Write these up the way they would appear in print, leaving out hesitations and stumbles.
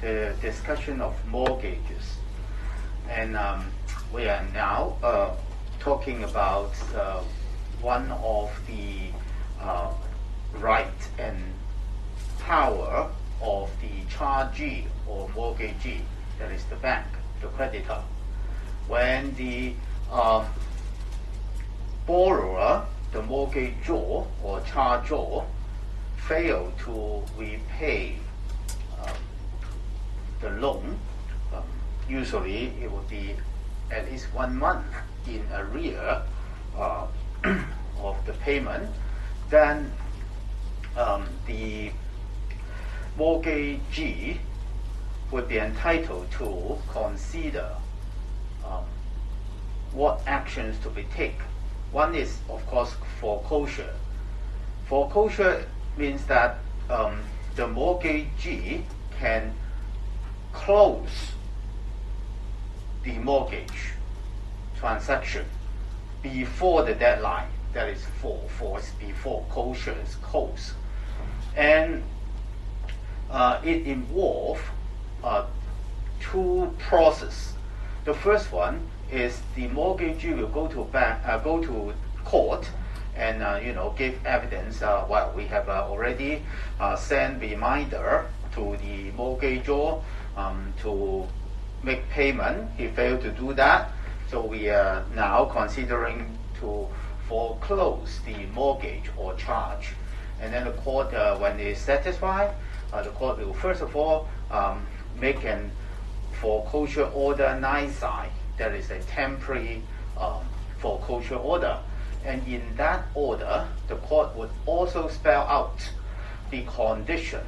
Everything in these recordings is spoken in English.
the discussion of mortgages. And we are now talking about one of the right and power of the chargee or mortgagee, that is the bank, the creditor. When the borrower, the mortgagor or charger, fail to repay the loan, usually it would be at least 1 month in arrear of the payment, then the mortgagee would be entitled to consider what actions to be taken. One is, of course, foreclosure. Foreclosure means that the mortgagee can close the mortgage transaction before the deadline. That is before closure is closed. And it involves two processes. The first one is the mortgagee will go to court and give evidence. Well, we have already sent reminder to the mortgagor to make payment. He failed to do that, so we are now considering to foreclose the mortgage or charge. And then the court, when it is satisfied, the court will first of all make an foreclosure order nisi. That is a temporary foreclosure order. And in that order, the court would also spell out the condition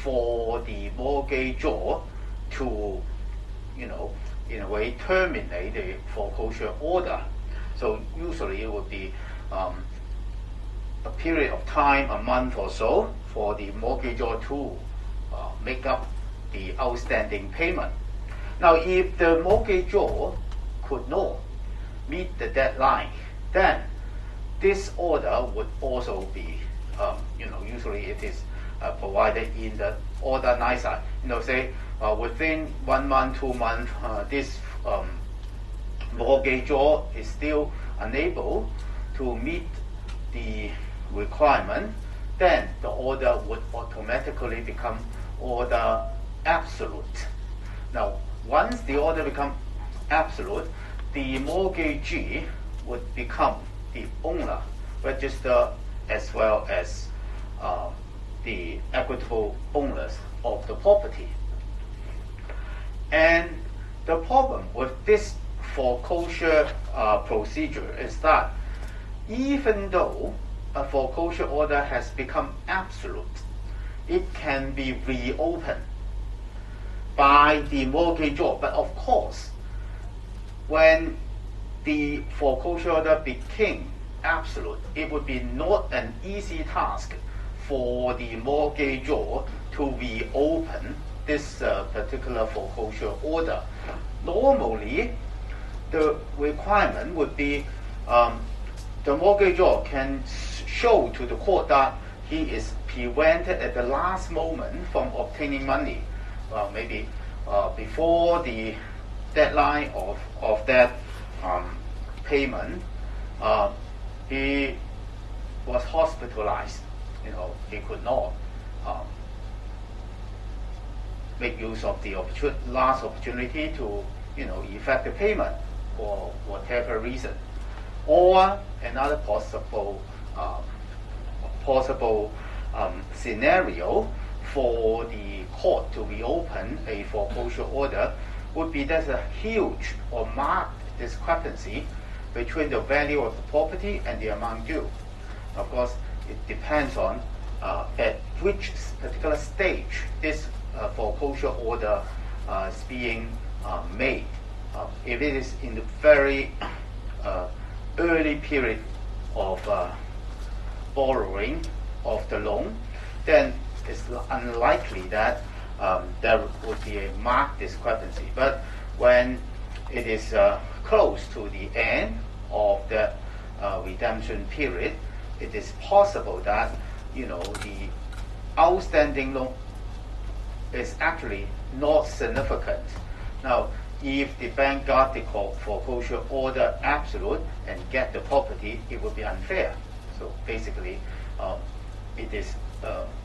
for the mortgagor to, in a way, terminate the foreclosure order. So usually it would be a period of time, a month or so, for the mortgagor to make up the outstanding payment. Now, if the mortgagor could not meet the deadline, then this order would also be, usually it is provided in the order nisi. Say within 1 month, 2 months, this mortgagor is still unable to meet the requirement, then the order would automatically become order absolute. Now, once the order becomes absolute, the mortgagee would become the owner, registered as well as the equitable owners of the property. And the problem with this foreclosure procedure is that even though a foreclosure order has become absolute, it can be reopened by the mortgagor. But of course, when the foreclosure order became absolute, it would be not an easy task for the mortgagor to reopen this particular foreclosure order. Normally, the requirement would be the mortgagor can show to the court that he is prevented at the last moment from obtaining money. Maybe before the deadline of that payment, he was hospitalized. He could not make use of the last opportunity to, effect the payment for whatever reason. Or another possible scenario for the court to reopen a foreclosure order would be there's a huge or marked discrepancy between the value of the property and the amount due. Of course, it depends on at which particular stage this foreclosure order is being made. If it is in the very early period of borrowing of the loan, then it's unlikely that there would be a marked discrepancy. But when it is close to the end of the redemption period, it is possible that the outstanding loan is actually not significant. Now, if the bank got the foreclosure order absolute and get the property, it would be unfair. So basically, it is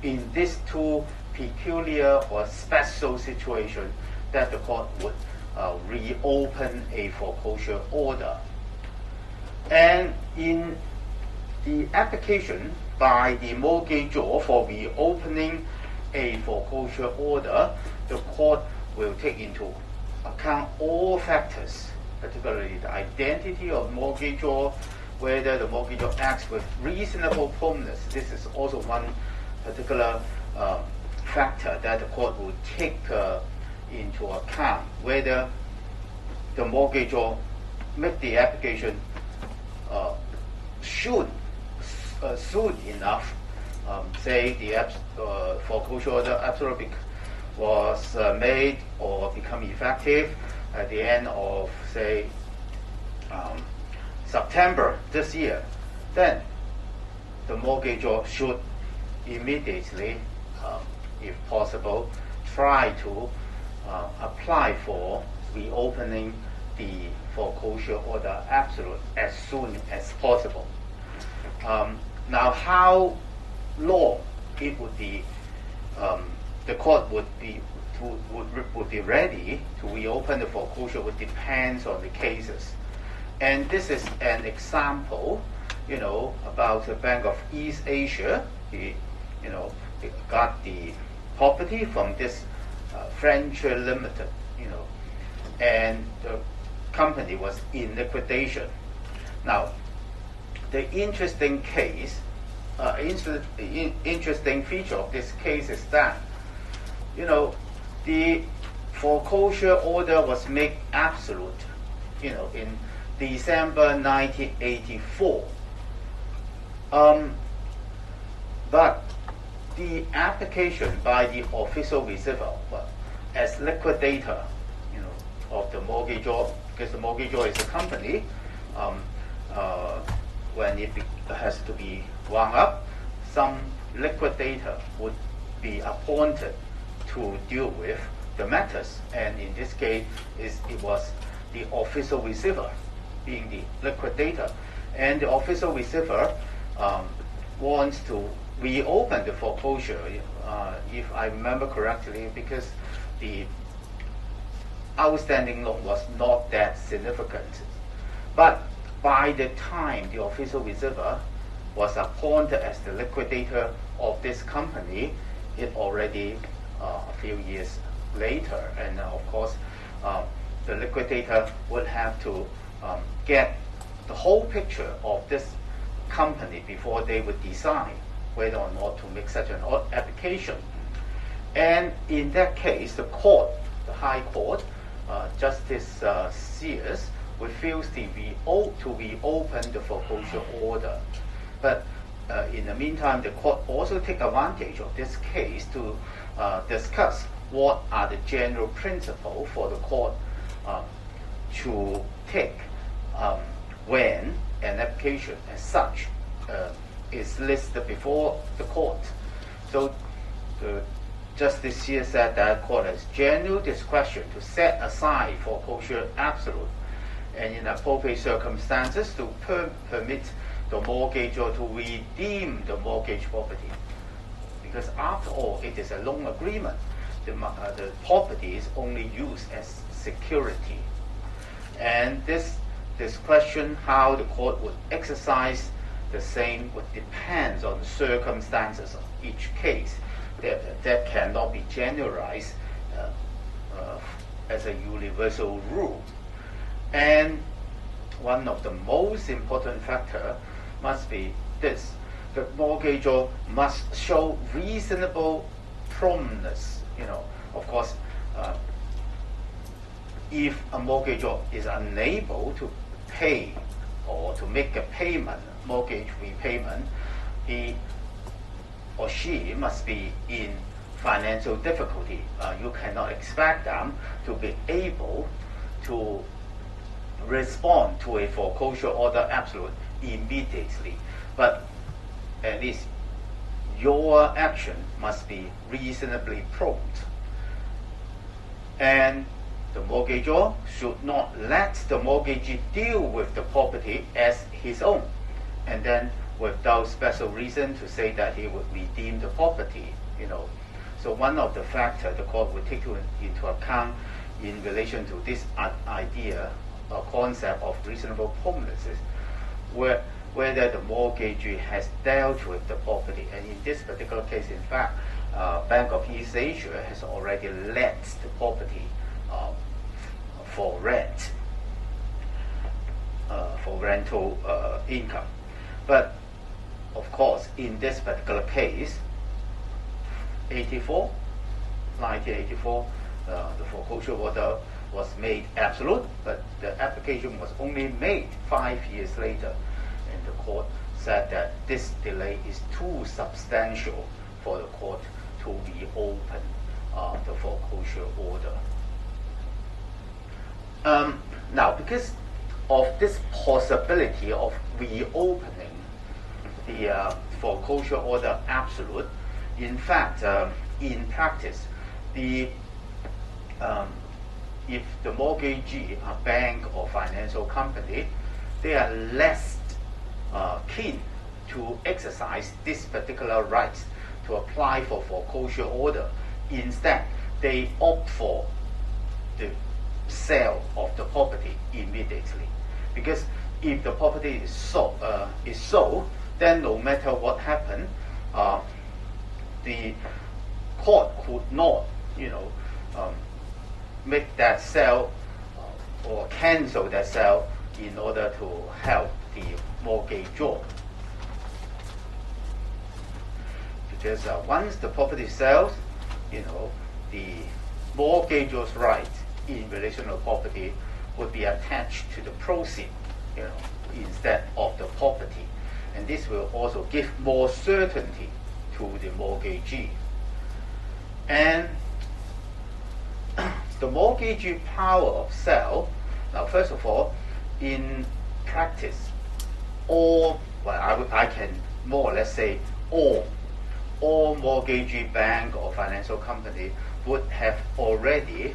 in these two peculiar or special situations that the court would reopen a foreclosure order. And in the application by the mortgagor for reopening a foreclosure order, the court will take into account all factors, particularly the identity of mortgagor, whether the mortgagor acts with reasonable promptness. This is also one particular factor that the court will take into account, whether the mortgagor make the application soon enough. Say the foreclosure order absolute was made or become effective at the end of, say, September this year, then the mortgagor should immediately, if possible, try to apply for reopening the foreclosure order absolute as soon as possible. Now, how long it would be, the court would be ready to reopen the foreclosure would depend on the cases. And this is an example, about the Bank of East Asia. They got the property from this French Limited, and the company was in liquidation. Now, the interesting feature of this case is that, the foreclosure order was made absolute, in December 1984. But the application by the official receiver as liquidator, of the mortgagor, because the mortgagor is a company, when it has to be wound up, some liquidator would be appointed to deal with the matters. And in this case, it was the official receiver being the liquidator. And the official receiver wants to reopen the foreclosure, if I remember correctly, because the outstanding loan was not that significant. But by the time the official receiver was appointed as the liquidator of this company, it already a few years later. And of course, the liquidator would have to get the whole picture of this company before they would decide whether or not to make such an application. And in that case, the court, the High Court, Justice Sears, refused to reopen the foreclosure order. But in the meantime, the court also took advantage of this case to discuss what are the general principles for the court to take when an application as such is listed before the court. So Justice Sears said that the court has general discretion to set aside foreclosure absolute, and in appropriate circumstances to permit the mortgagor to redeem the mortgage property. Because after all, it is a loan agreement. The property is only used as security. And this question, how the court would exercise the same, would depend on the circumstances of each case. That cannot be generalized as a universal rule. And one of the most important factors must be this: the mortgagor must show reasonable promptness. Of course, if a mortgagor is unable to pay or to make a payment, mortgage repayment, he or she must be in financial difficulty. You cannot expect them to be able to respond to a foreclosure order absolute immediately. But at least your action must be reasonably prompt. And the mortgagor should not let the mortgagee deal with the property as his own, and then without special reason to say that he would redeem the property. So one of the factors the court would take into account in relation to this idea or concept of reasonable prominence is whether the mortgagee has dealt with the property. And in this particular case, in fact, Bank of East Asia has already let the property for rent, for rental income. But of course, in this particular case, 1984, the foreclosure order was made absolute, but the application was only made 5 years later. And the court said that this delay is too substantial for the court to reopen the foreclosure order. Now, because of this possibility of reopening the foreclosure order absolute, in fact, in practice, if the mortgagee, a bank or financial company, they are less keen to exercise this particular right to apply for foreclosure order. Instead, they opt for the sale of the property immediately. Because if the property is sold, then no matter what happened, the court could not, make that sale or cancel that sale in order to help the mortgagor. Because once the property sells, the mortgagor's right in relation to property would be attached to the proceed, instead of the property. And this will also give more certainty to the mortgagee. And the mortgagee power of sale, now first of all, in practice, I can more or less say all mortgagee bank or financial company would have already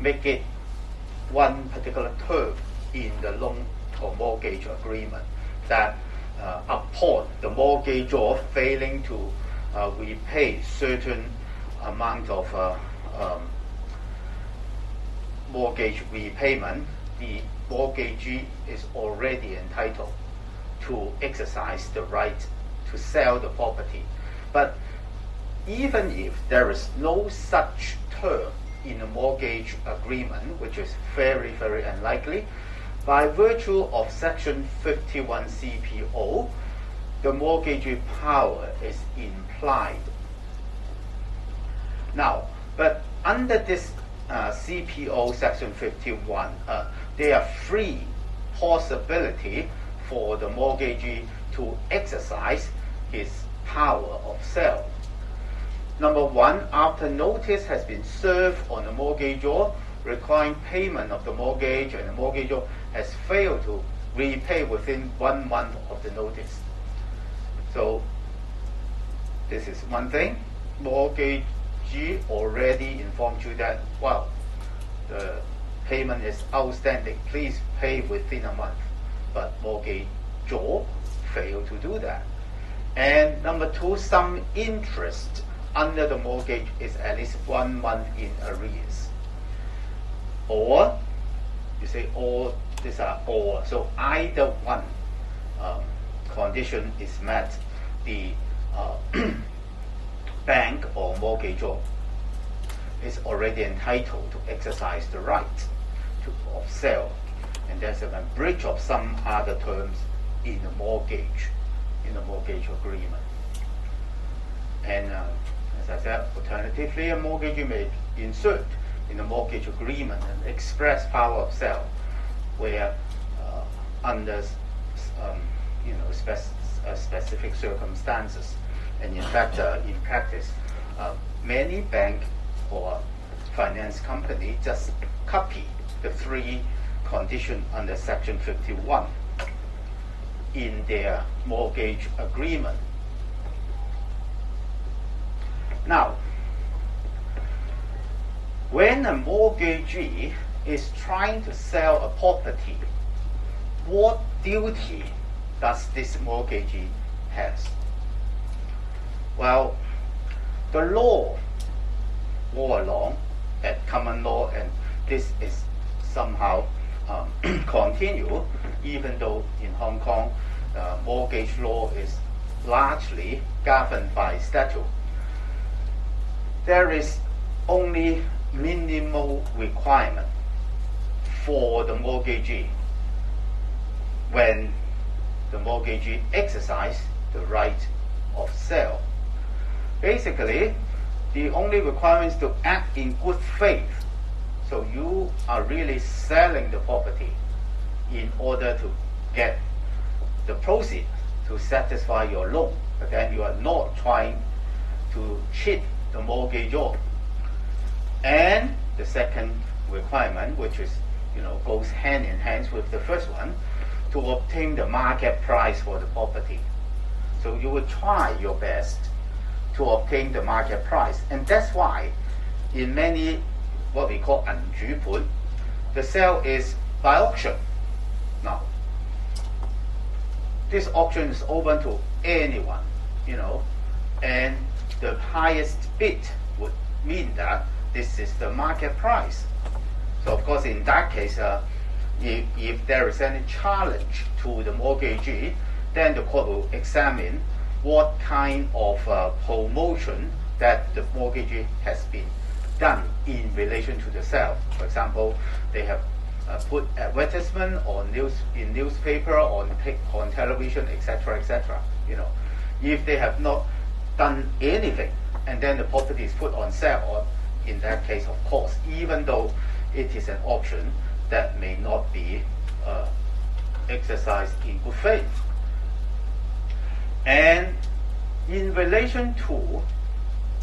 make it one particular term in the loan or mortgage agreement that upon the mortgagor failing to repay certain amount of mortgage repayment, the mortgagee is already entitled to exercise the right to sell the property. But even if there is no such term in a mortgage agreement, which is very, very unlikely, by virtue of Section 51 CPO, the mortgagee power is implied. Now, but under this CPO Section 51, there are three possibilities for the mortgagee to exercise his power of sale. Number one, after notice has been served on the mortgagor requiring payment of the mortgage, and the mortgagor has failed to repay within 1 month of the notice. So this is one thing. Mortgagee already informed you that, the payment is outstanding. Please pay within a month. But mortgagor failed to do that. And number two, some interest under the mortgage is at least 1 month in arrears. Or, you say all, these are all. So either one condition is met, the bank or mortgagor is already entitled to exercise the right of sale. And there's a breach of some other terms in the mortgage agreement. And as I said, alternatively, a mortgagee may insert in the mortgage agreement an express power of sale, where under specific circumstances. And in fact, in practice, many bank or finance company just copy the three conditions under Section 51 in their mortgage agreement. Now, when a mortgagee is trying to sell a property, what duty does this mortgagee has? Well, the law all along at common law, and this is somehow continue, even though in Hong Kong mortgage law is largely governed by statute. There is only minimal requirement for the mortgagee when the mortgagee exercise the right of sale. Basically, the only requirement is to act in good faith. So you are really selling the property in order to get the proceeds to satisfy your loan, but then you are not trying to cheat the mortgagor. And the second requirement, which is goes hand in hand with the first one, to obtain the market price for the property. So you will try your best to obtain the market price, and that's why in many what we call 銀主盤, the sale is by auction. Now, this auction is open to anyone, and the highest bid would mean that this is the market price. So of course, in that case, if there is any challenge to the mortgagee, then the court will examine what kind of promotion that the mortgagee has been done in relation to the sale. For example, they have put advertisement in newspaper, on television, etc., etc. If they have not done anything, and then the property is put on sale, or in that case, of course, even though it is an option, that may not be exercised in good faith. And in relation to,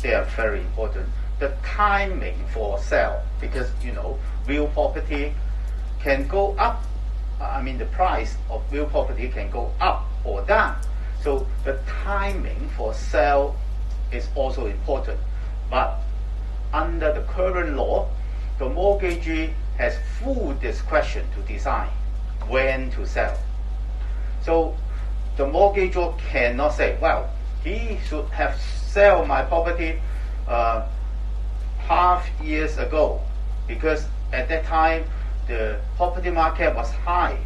they are very important, the timing for sale, because real property can go up. The price of real property can go up or down. So the timing for sale is also important. But under the current law, the mortgagee has full discretion to decide when to sell. So the mortgagor cannot say, well, he should have sold my property half years ago, because at that time the property market was high,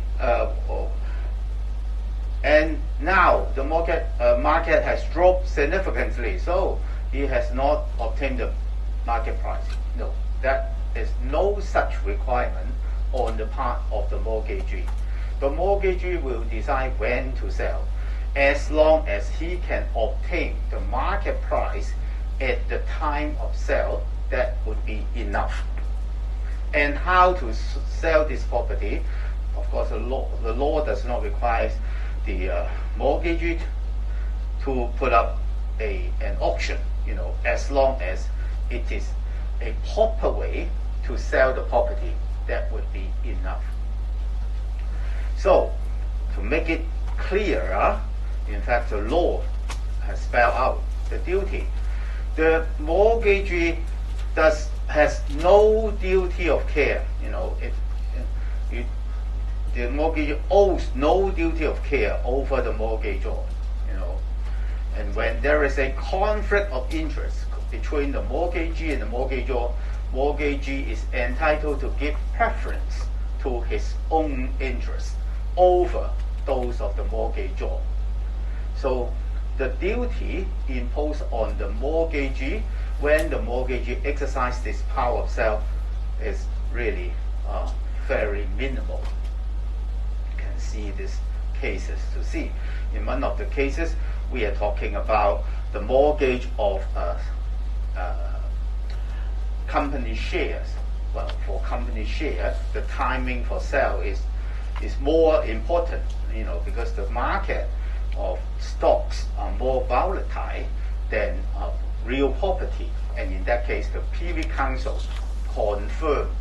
and now the market has dropped significantly, so he has not obtained the market price. No, that is no such requirement on the part of the mortgagee. The mortgagee will decide when to sell, as long as he can obtain the market price at the time of sale. That would be enough. And how to sell this property? Of course, the law does not require the mortgagee to put up an auction, as long as it is a proper way to sell the property, that would be enough. So, to make it clearer, in fact, the law has spelled out the duty. The mortgagee has no duty of care. The mortgagee owes no duty of care over the mortgagor. And when there is a conflict of interest between the mortgagee and the mortgagor, mortgagee is entitled to give preference to his own interests over those of the mortgagor. So the duty imposed on the mortgagee when the mortgagee exercises this power of sale is really very minimal. You can see these cases to see. In one of the cases, we are talking about the mortgage of company shares. Well, for company share, the timing for sale is more important, because the market of stocks are more volatile than real property. And in that case, the Privy Council confirmed,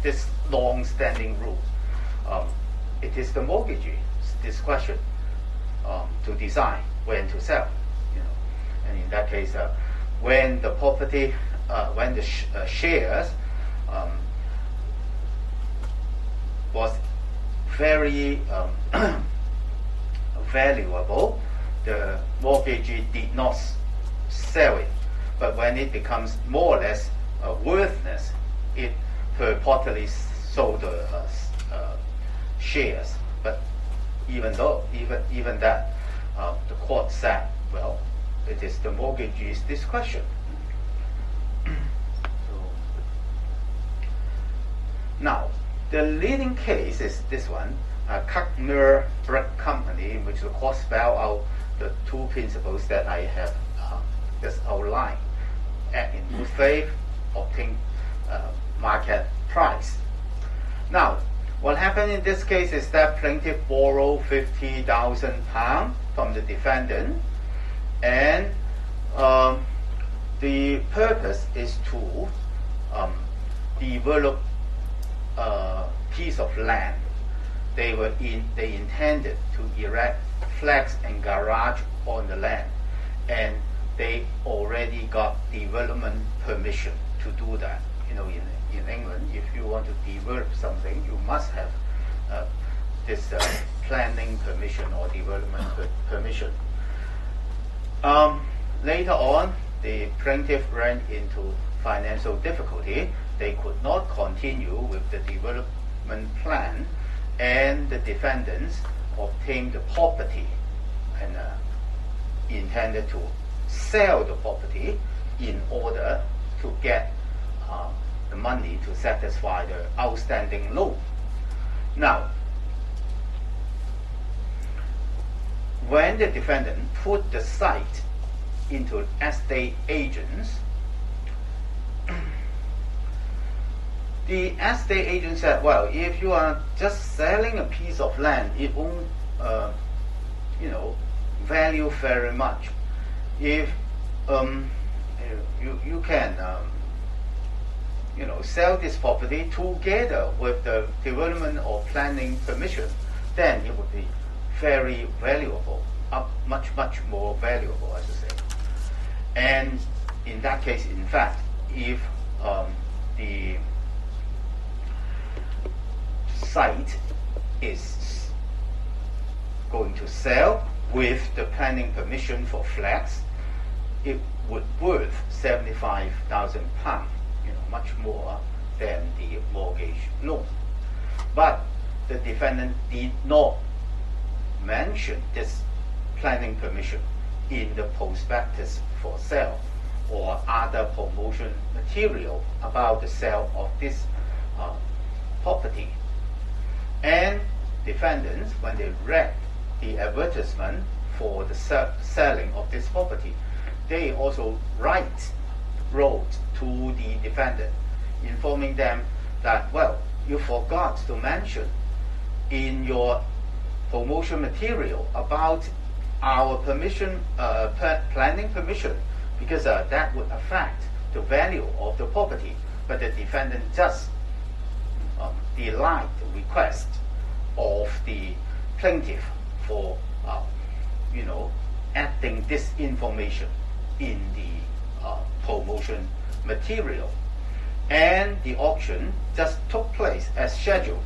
this long-standing rule. It is the mortgagee's discretion to decide when to sell. And in that case, when the property shares was very valuable, the mortgagee did not sell it. But when it becomes more or less worthless, it purportedly sold the shares. But even that, the court said, well, it is the mortgagee's discretion. Now, the leading case is this one, Cutler Brick Company, in which the court spelled out the two principles that I have just outlined. Act in good faith, obtain market price. Now, what happened in this case is that plaintiff borrowed £50,000 from the defendant, and the purpose is to develop a piece of land. They intended to erect flats and garage on the land, and they already got development permission to do that. You know, in England, if you want to develop something, you must have this planning permission or development permission. Later on, the plaintiff ran into financial difficulty. They could not continue with the development plan, and the defendants obtained the property and intended to sell the property in order to get the money to satisfy the outstanding loan. Now, when the defendant put the site into estate agents, the estate agent said, well, if you are just selling a piece of land, it won't value very much. If you can sell this property together with the development or planning permission, then it would be very valuable, much more valuable, I should say. And in that case, in fact, if the site is going to sell with the planning permission for flats, it would worth £75,000, much more than the mortgage loan. But the defendant did not mention this planning permission in the prospectus for sale or other promotion material about the sale of this property. And defendants, when they read the advertisement for the selling of this property, they also wrote to the defendant, informing them that, well, you forgot to mention in your promotion material about our permission, planning permission, because that would affect the value of the property. But the defendant just denied the request of the plaintiff for adding this information in the promotion material. And the auction just took place as scheduled.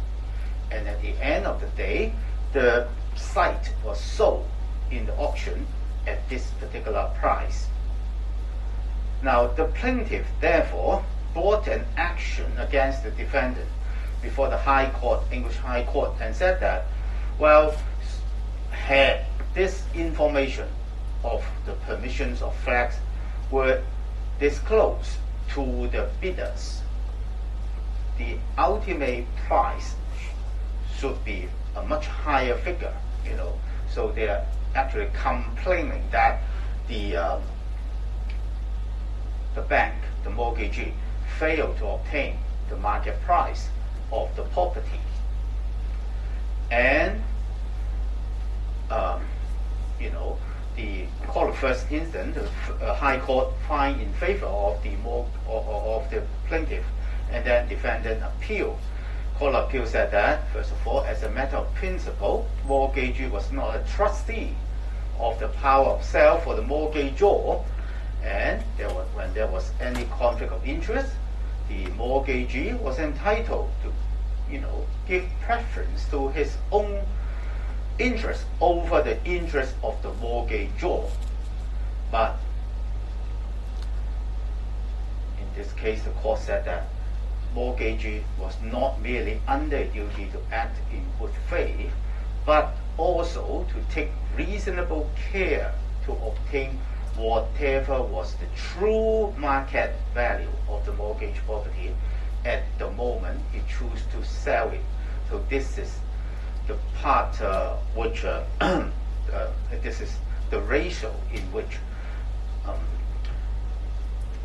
And at the end of the day, the site was sold in the auction at this particular price. Now, the plaintiff, therefore, brought an action against the defendant before the High Court, English High Court, and said that, well, had this information of the permissions of flats were disclosed to the bidders, the ultimate price should be a much higher figure, So they are actually complaining that the bank, the mortgagee, failed to obtain the market price of the property. And the court of first instance, the High Court fined in favor of the plaintiff, and then defendant appealed. Court of Appeal said that, first of all, as a matter of principle, mortgagee was not a trustee of the power of sale for the mortgagor, And when there was any conflict of interest, the mortgagee was entitled to, give preference to his own interest over the interest of the mortgagor. But in this case, the court said that mortgagee was not merely under a duty to act in good faith, but also to take reasonable care to obtain whatever was the true market value of the mortgage property at the moment he chose to sell it. So this is the part which this is the ratio in which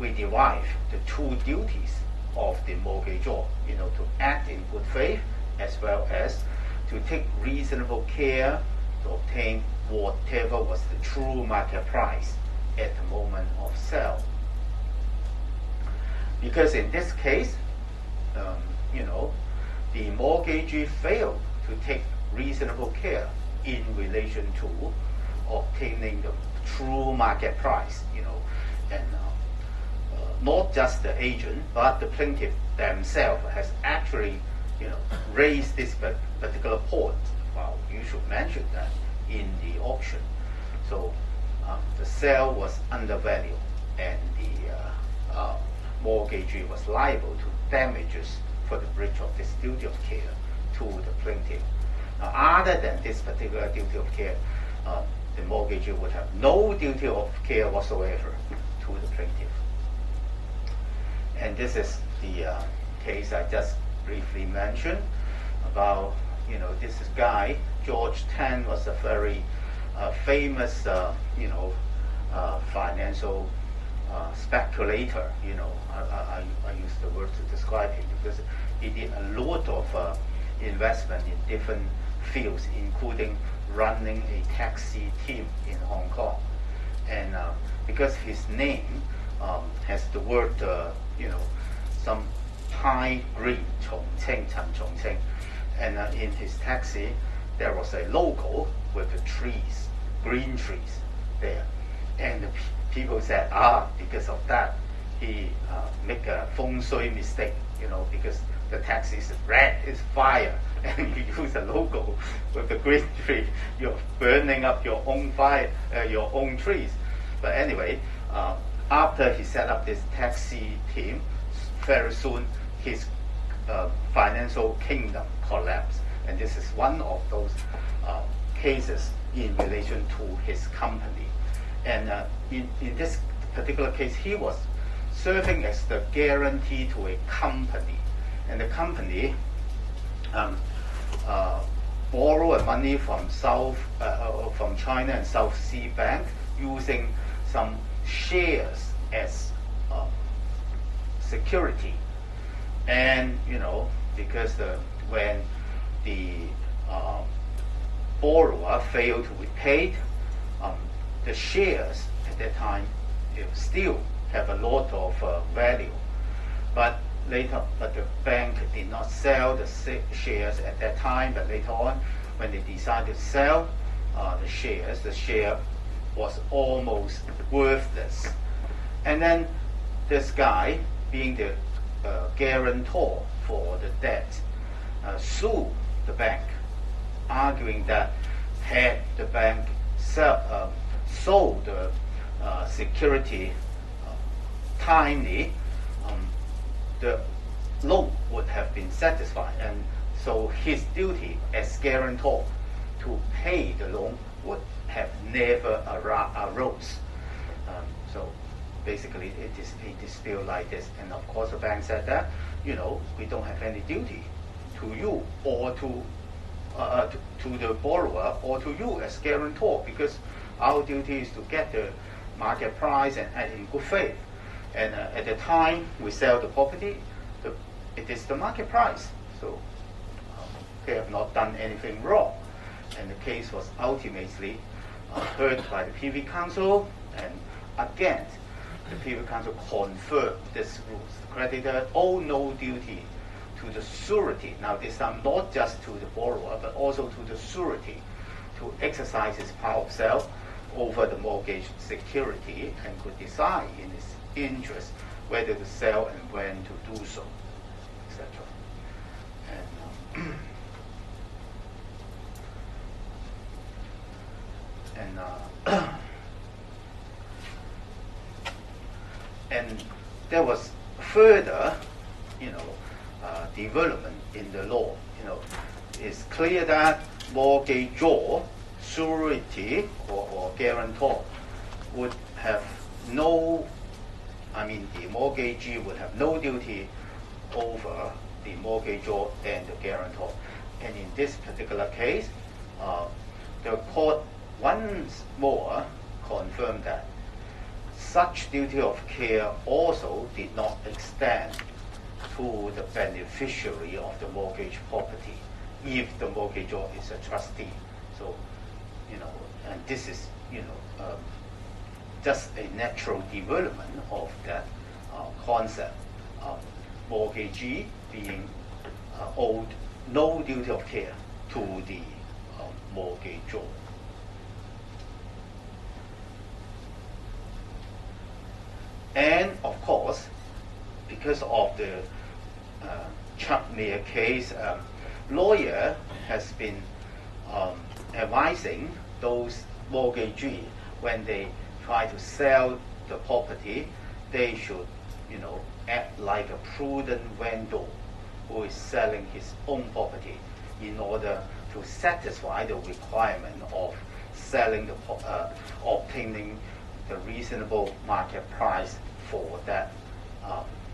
we derive the two duties of the mortgagor, to act in good faith as well as to take reasonable care to obtain whatever was the true market price at the moment of sale. Because in this case, the mortgagee failed to take reasonable care in relation to obtaining the true market price, and not just the agent, but the plaintiff themselves has actually, raised this particular point. Well, you should mention that in the auction. So the sale was undervalued, and the mortgagee was liable to damages for the breach of this duty of care to the plaintiff. Now, other than this particular duty of care, the mortgagee would have no duty of care whatsoever to the plaintiff. And this is the case I just briefly mentioned about, this guy, George Tan, was a very famous, financial speculator. I use the word to describe him because he did a lot of investment in different fields, including running a taxi team in Hong Kong. And because his name has the word, some pine green, Chongqing, Chongqing, and in his taxi there was a logo with the trees, green trees there. And the people said, because of that, he make a feng shui mistake, because the taxi is red, is fire, and you use a logo with the green tree, you're burning up your own fire, your own trees. But anyway, after he set up this taxi team, very soon his financial kingdom collapsed. And this is one of those cases in relation to his company. And in this particular case, he was serving as the guarantee to a company. And the company borrowed money from from China and South Sea Bank using some shares as security. And because when the borrower failed to repay, the shares at that time still have a lot of value. But the bank did not sell the shares at that time. But later on, when they decided to sell the share was almost worthless. And then this guy, being the guarantor for the debt, sued the bank, arguing that had the bank sold the security timely, the loan would have been satisfied, and so his duty as guarantor to pay the loan would have never arose. So basically, it is a dispute like this, and of course the bank said that we don't have any duty to you or to the borrower or to you as guarantor, because our duty is to get the market price and act in good faith. And at the time we sell the property, it is the market price. So they have not done anything wrong. And the case was ultimately heard by the Privy Council, and again, the Privy Council confirmed this rule. The creditor owed no duty to the surety. Now this time not just to the borrower, but also to the surety to exercise his power of sale over the mortgage security and could decide in his interest whether to sell and when to do so, etc. And there was further, development in the law. It's clear that mortgagor, surety or guarantor would have the mortgagee would have no duty over the mortgagor and the guarantor. And in this particular case, the court once more confirmed that such duty of care also did not extend to the beneficiary of the mortgage property if the mortgagor is a trustee. So, and this is, just a natural development of that concept of mortgagee being owed no duty of care to the mortgagor. And of course, because of the Chapman case, lawyer has been advising those mortgagee when they try to sell the property, they should, act like a prudent vendor who is selling his own property in order to satisfy the requirement of selling obtaining the reasonable market price for that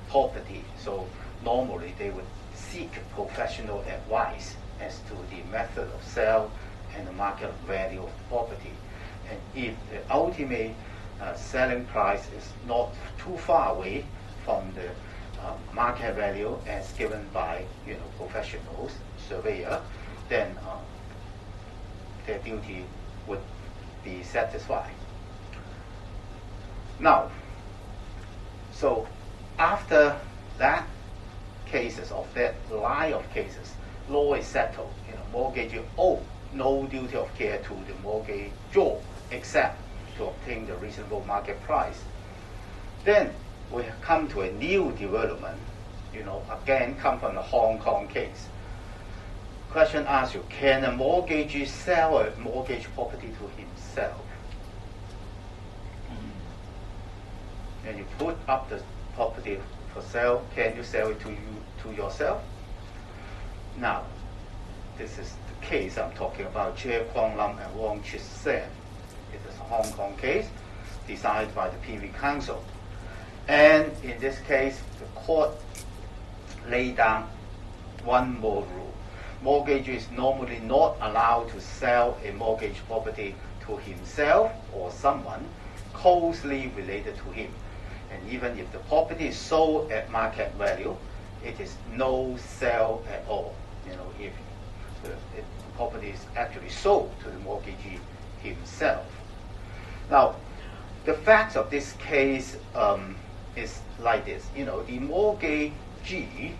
property. So normally they would seek professional advice as to the method of sale and the market value of the property. And if the ultimate selling price is not too far away from the market value as given by professionals, surveyor, then their duty would be satisfied. Now, so after that cases of that line of cases, law is settled. Mortgagee owe no duty of care to the mortgagor except to obtain the reasonable market price. Then we come to a new development, again come from the Hong Kong case. Question asks you, can a mortgagee sell a mortgage property to himself? And you put up the property for sale, can you sell it to yourself? Now, this is the case I'm talking about, Che Kwong Lam and Wong Chit Sen. It is a Hong Kong case decided by the Privy Council. And in this case, the court laid down one more rule. Mortgagee is normally not allowed to sell a mortgage property to himself or someone closely related to him. And even if the property is sold at market value, it is no sale at all. If the property is actually sold to the mortgagee himself. Now, the facts of this case is like this. The mortgagee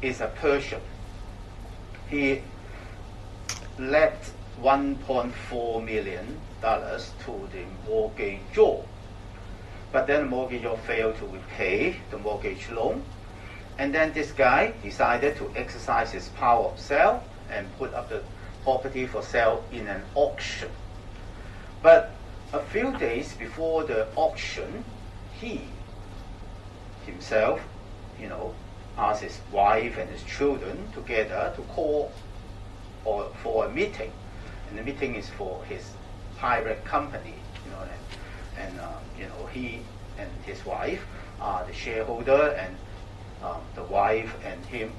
is a Persian. He lent $1.4 million to the mortgagor. But then the mortgagor failed to repay the mortgage loan. And then this guy decided to exercise his power of sale and put up the property for sale in an auction. But a few days before the auction, he himself, asked his wife and his children together to call for a meeting. And the meeting is for his pirate company, and he and his wife are the shareholder, and the wife and him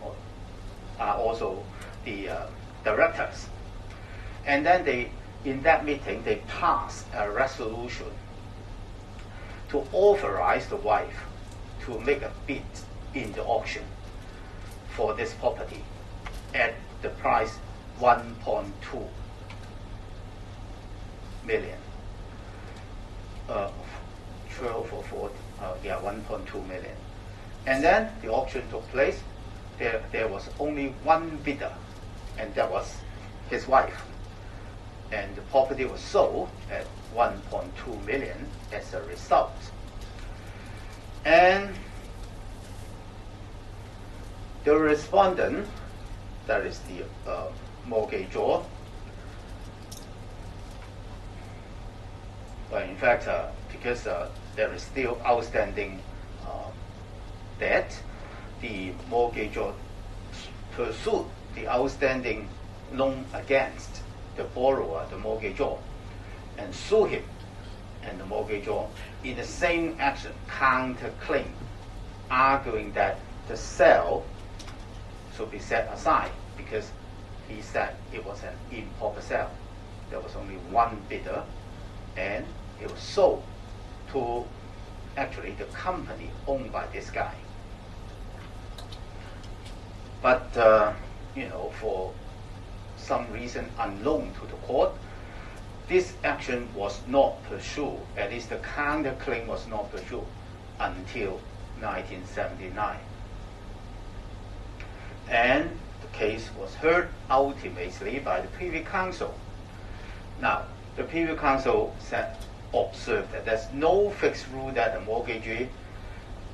are also the directors. And then in that meeting, they passed a resolution to authorize the wife to make a bid in the auction for this property at the price 1.2 million. 12 or 14, 1.2 million. And then the auction took place. There was only one bidder, and that was his wife. and the property was sold at 1.2 million as a result. And the respondent, that is the mortgagor, but in fact, because there is still outstanding debt, the mortgagor pursued the outstanding loan against the borrower, the mortgagor, and sue him. And the mortgagor, in the same action, counterclaim, arguing that the sale should be set aside because he said it was an improper sale. There was only one bidder, and it was sold to actually the company owned by this guy. But for some reason unknown to the court, this action was not pursued. At least the counterclaim was not pursued until 1979. And the case was heard ultimately by the Privy Council. Now, the Privy Council observed that there's no fixed rule that a mortgagee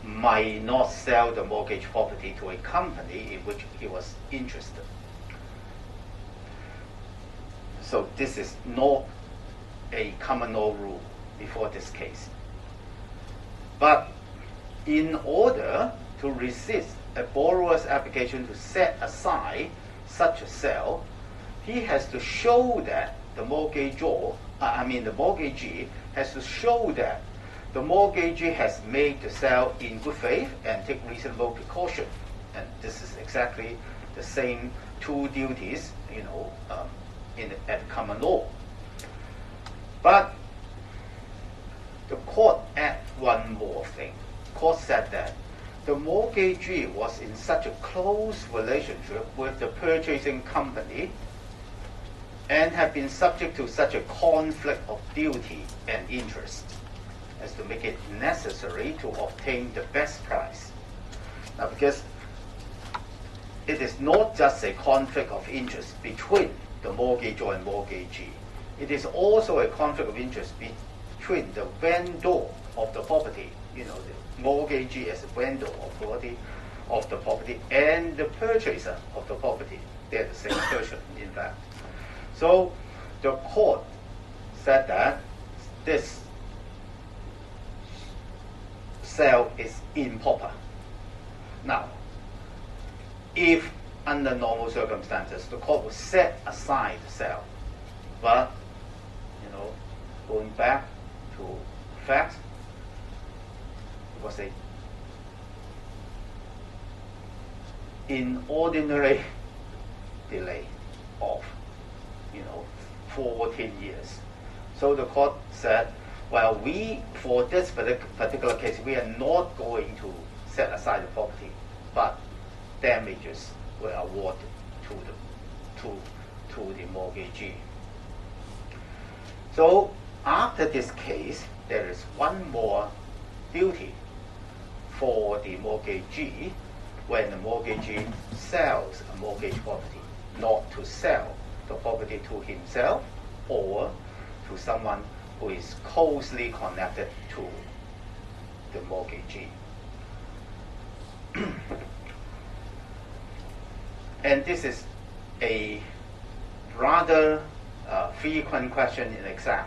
might not sell the mortgage property to a company in which he was interested. So this is not a common law rule before this case. But in order to resist a borrower's application to set aside such a sale, he has to show that the mortgagee has to show that the mortgagee has made the sale in good faith and take reasonable precaution. And this is exactly the same two duties, at common law. But the court added one more thing. The court said that the mortgagee was in such a close relationship with the purchasing company and had been subject to such a conflict of duty and interest as to make it necessary to obtain the best price. Now, because it is not just a conflict of interest between the mortgagor and mortgagee, it is also a conflict of interest between the vendor of the property, the mortgagee as a vendor of the property, and the purchaser of the property. They're the same person, in fact. So the court said that this sale is improper. Now, if under normal circumstances the court would set aside the sale, but going back to facts, it was a inordinary delay of 14 years. So the court said, well, for this particular case, we are not going to set aside the property, but damages were awarded to the mortgagee. So after this case, there is one more duty for the mortgagee when the mortgagee sells a mortgage property, not to sell the property to himself or to someone who is closely connected to the mortgagee. And this is a rather frequent question in exam.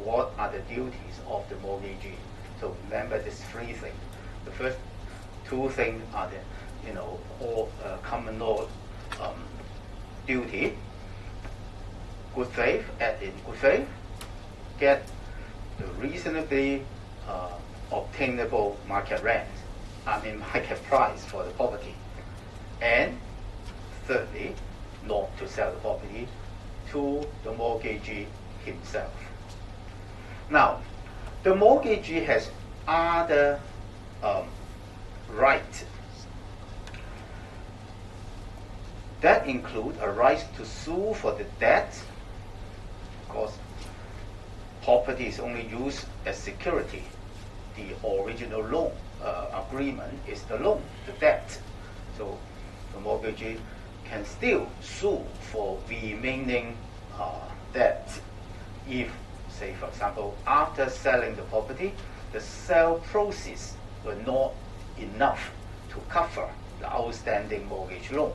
What are the duties of the mortgagee? So remember these three things. The first two things are the all common law duty. Good faith, act in good faith, get the reasonably obtainable market rent, market price for the property. And thirdly, not to sell the property to the mortgagee himself. Now, the mortgagee has other rights. That include a right to sue for the debt. Of course, property is only used as security. The original loan agreement is the loan, the debt. So the mortgagee can still sue for remaining debt if, say for example, after selling the property, the sale proceeds were not enough to cover the outstanding mortgage loan,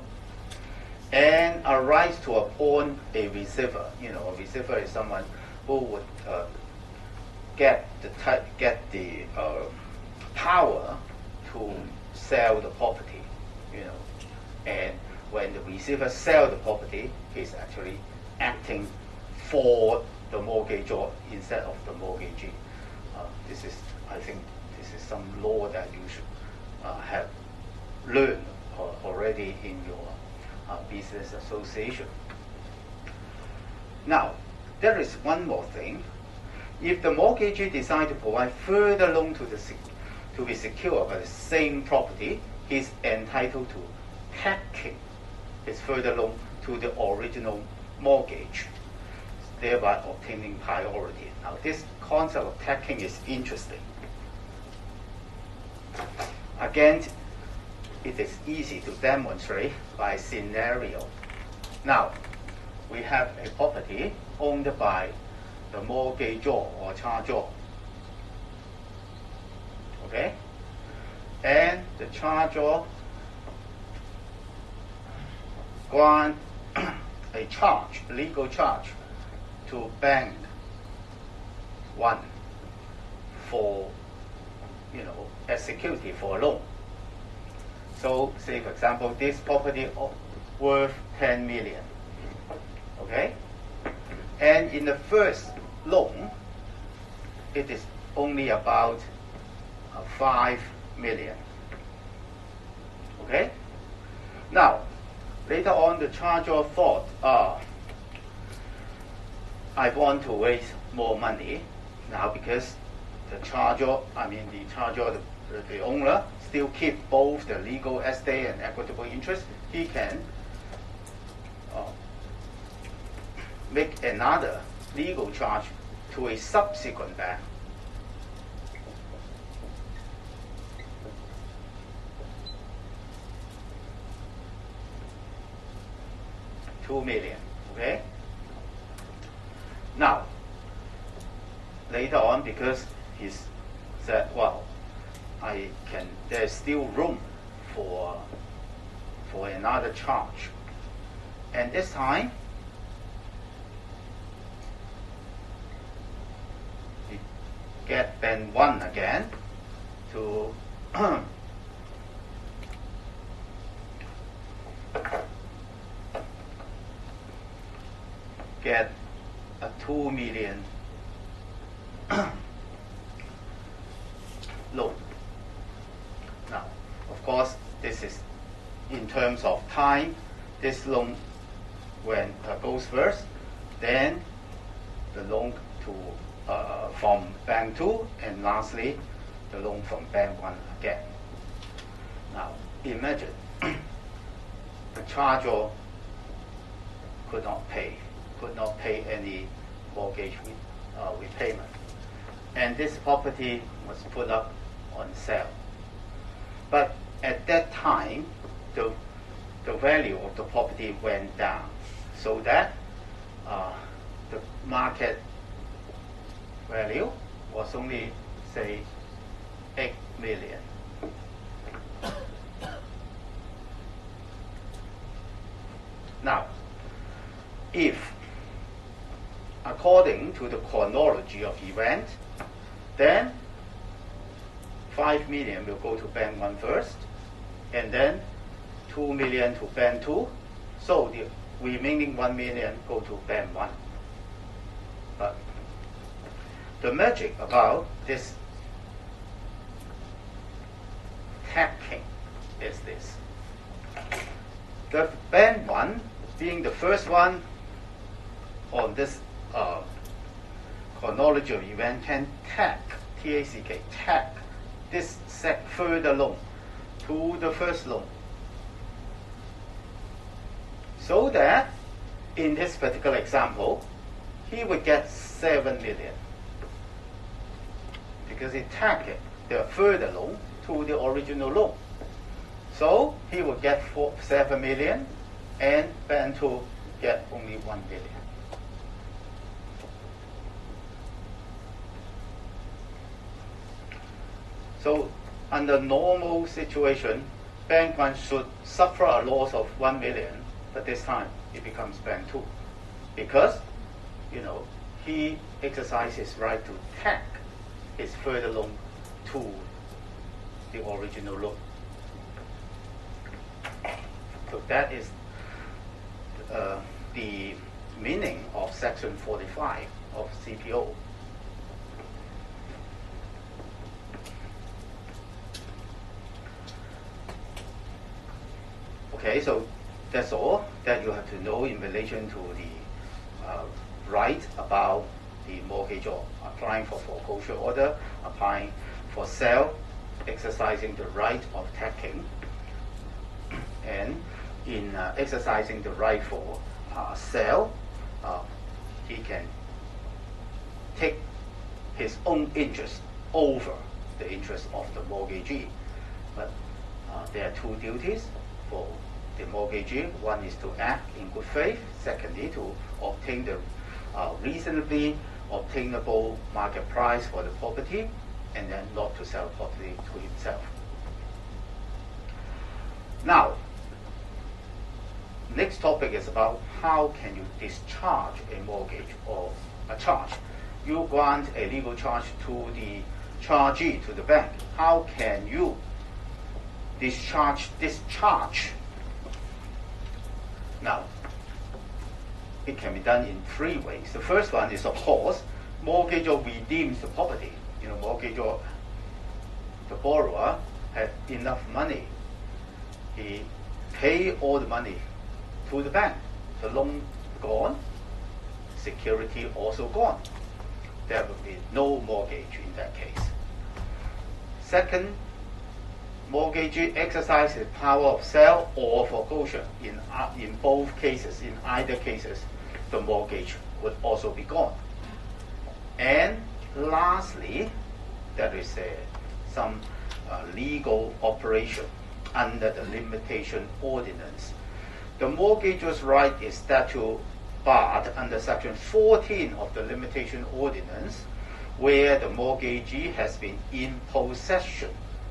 and a right to appoint a receiver. A receiver is someone who would get the power to sell the property. And when the receiver sells the property, he's actually acting for the mortgagor instead of the mortgagee. I think this is some law that you should have learned already in your business association. Now, there is one more thing. If the mortgagee decides to provide further loan to be secured by the same property, he's entitled to tacking his further loan to the original mortgage, thereby obtaining priority. Now, this concept of tacking is interesting. Again, it is easy to demonstrate by scenario. Now, we have a property owned by the mortgagor or charger. Okay? And the charger grant a charge, legal charge, to bank one for, as security for a loan. So, say for example, this property worth 10 million. Okay? And in the first loan, it is only about 5 million. Okay? Now, later on, the charger thought, I want to raise more money now because the owner, still keep both the legal estate and equitable interest. He can make another legal charge to a subsequent bank. $2 million. Okay? Now, later on, because he said, well, there's still room for another charge. And this time, we get bank one again to get a 2 million loan. Now, of course, this is in terms of time. This loan goes first, then the loan from bank 2, and lastly, the loan from bank 1 again. Now, imagine the charger could not pay any mortgage repayment, and this property was put up on sale. But at that time, the value of the property went down, so that the market value was only, say, 8 million. Now, if according to the chronology of events, then 5 million will go to bank 1 first, and then 2 million to bank 2. So the remaining 1 million go to bank 1. But the magic about this tacking is this. The bank 1, being the first one on this chronology of event, can tack, T-A-C-K, tack this further loan to the first loan. So that, in this particular example, he would get 7 million. Because he tacked the further loan to the original loan. So he would get 7 million, and Bank 2 get only 1 million. So under normal situation, Bank 1 should suffer a loss of 1 million, but this time it becomes Bank 2 because, he exercised his right to tag his further loan to the original loan. So that is the meaning of Section 45 of CPO. Okay, so that's all that you have to know in relation to the right about the mortgagor applying for foreclosure order, applying for sale, exercising the right of taking, and in exercising the right for sale, he can take his own interest over the interest of the mortgagee. But there are two duties for the mortgagee. One is to act in good faith. Secondly, to obtain the reasonably obtainable market price for the property, and then not to sell property to himself. Now, next topic is about how can you discharge a mortgage or a charge. You grant a legal charge to the chargee, to the bank. How can you discharge this charge? Now, it can be done in three ways. The first one is, of course, mortgagor redeems the property. Mortgagor, the borrower, had enough money. He paid all the money to the bank. The loan gone, security also gone. There will be no mortgage in that case. Second, mortgagee exercises power of sale or foreclosure. In both cases, in either cases, the mortgage would also be gone. And lastly, there is some legal operation under the limitation ordinance. The mortgagor's right is statute barred under Section 14 of the limitation ordinance, where the mortgagee has been in possession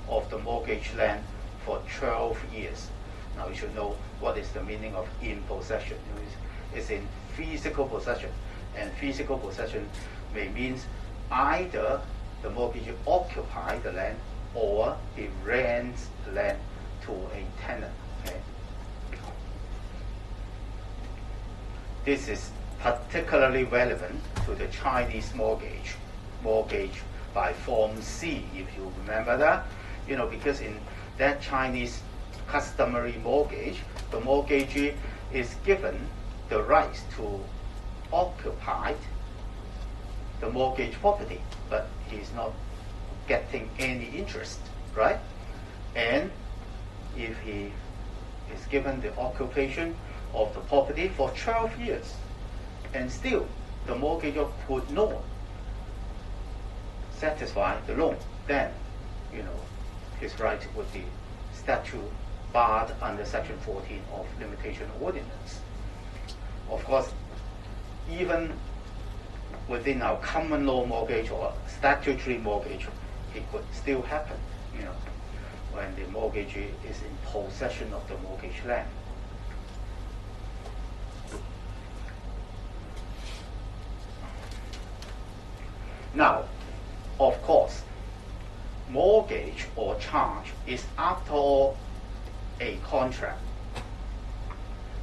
of the mortgage land for 12 years. Now you should know what is the meaning of in possession. It's in physical possession, and physical possession may mean either the mortgagee occupies the land or he rents the land to a tenant. Okay? This is particularly relevant to the Chinese mortgage by Form C, if you remember that. Because in that Chinese customary mortgage, the mortgagee is given the right to occupy the mortgage property, but he's not getting any interest, right? And if he is given the occupation of the property for 12 years, and still the mortgagor could not satisfy the loan, then, his right would be statute barred under Section 14 of limitation ordinance. Of course, even within our common law mortgage or statutory mortgage, it could still happen, when the mortgagee is in possession of the mortgage land. Now, of course, mortgage or charge is after all a contract.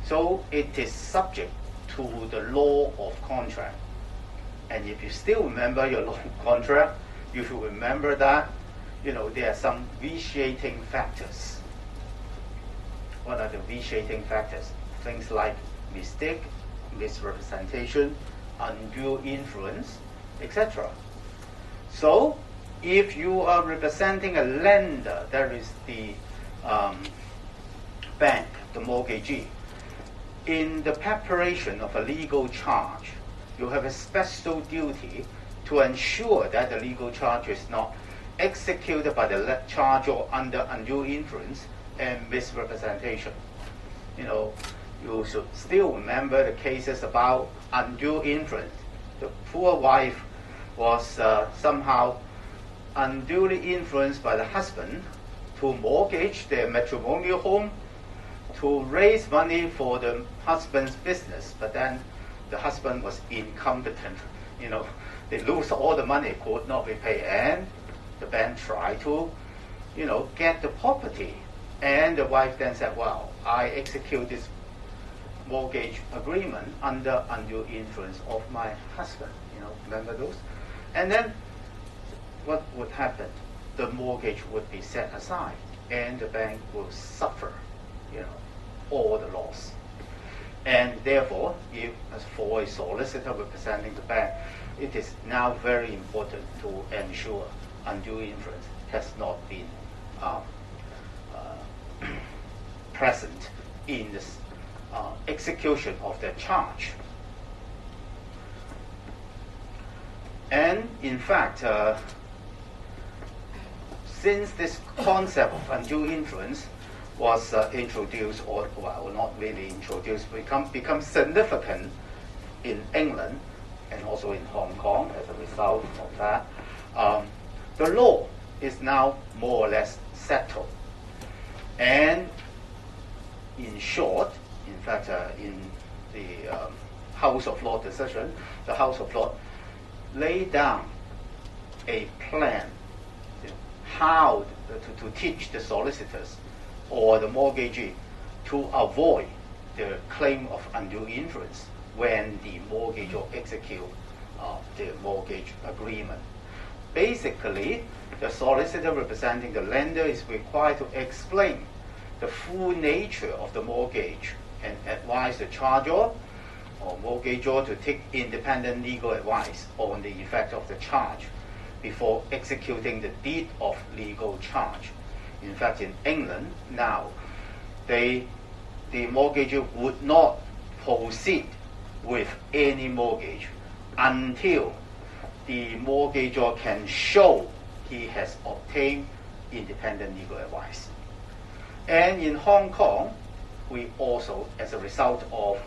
So it is subject to the law of contract. And if you still remember your law of contract, you should remember that there are some vitiating factors. What are the vitiating factors? Things like mistake, misrepresentation, undue influence, etc. So if you are representing a lender, that is the bank, the mortgagee, in the preparation of a legal charge, you have a special duty to ensure that the legal charge is not executed by the charger under undue influence and misrepresentation. You should still remember the cases about undue influence. The poor wife was somehow unduly influenced by the husband to mortgage their matrimonial home to raise money for the husband's business, but then the husband was incompetent. They lose all the money, could not repay, and the bank tried to, get the property. And the wife then said, well, I execute this mortgage agreement under undue influence of my husband. Remember those? And then what would happen? The mortgage would be set aside, and the bank will suffer, all the loss. And therefore, if, as for a solicitor representing the bank, it is now very important to ensure undue influence has not been present in the execution of the charge. And in fact, since this concept of undue influence was introduced, or well, not really introduced, become significant in England and also in Hong Kong as a result of that, the law is now more or less settled. And in short, in fact, in the House of Law decision, the House of Law laid down a plan how to teach the solicitors or the mortgagee to avoid the claim of undue influence when the mortgagor execute the mortgage agreement. Basically, the solicitor representing the lender is required to explain the full nature of the mortgage and advise the charger or mortgagor to take independent legal advice on the effect of the charge before executing the deed of legal charge. In fact, in England now, the mortgagor would not proceed with any mortgage until the mortgagor can show he has obtained independent legal advice. And in Hong Kong, we also, as a result of